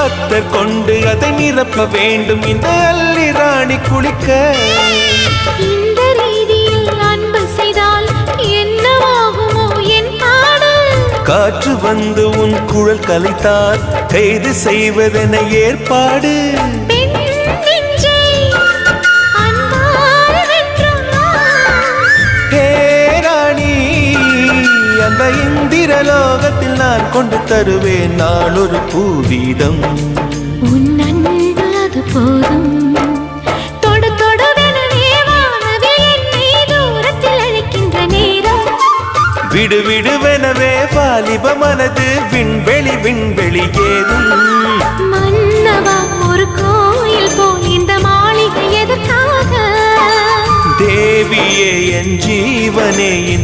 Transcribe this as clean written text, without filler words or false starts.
அத்தர் கொண்டு அதை நிரப்ப வேண்டும் இந்த அல்லி ராணி குளிக்க. இந்த ரீதியில் அன்பு செய்தால் என்னவாகுமோ என் பாடு? காற்று வந்து உன் குழல் கலைத்தால் கைது செய்வதென ஏற்பாடு. அந்த இந்திரலோகத்தில் நான் கொண்டு தருவேன் நாளொரு பூவீதம். உன் அன்பு அது போதும். தொடு தொடுவெனவே வானவில் என்னை தூரத்தில் அழைக்கின்ற நேரம். விடு விடுவெனவே வாலிப மனது விண்வெளி விண்வெளி ஏறும். மன்னவா ஒரு கோயில் போல் இந்த மாளிகை எதற்காக? தேவியே என் ஜீவனே இந்த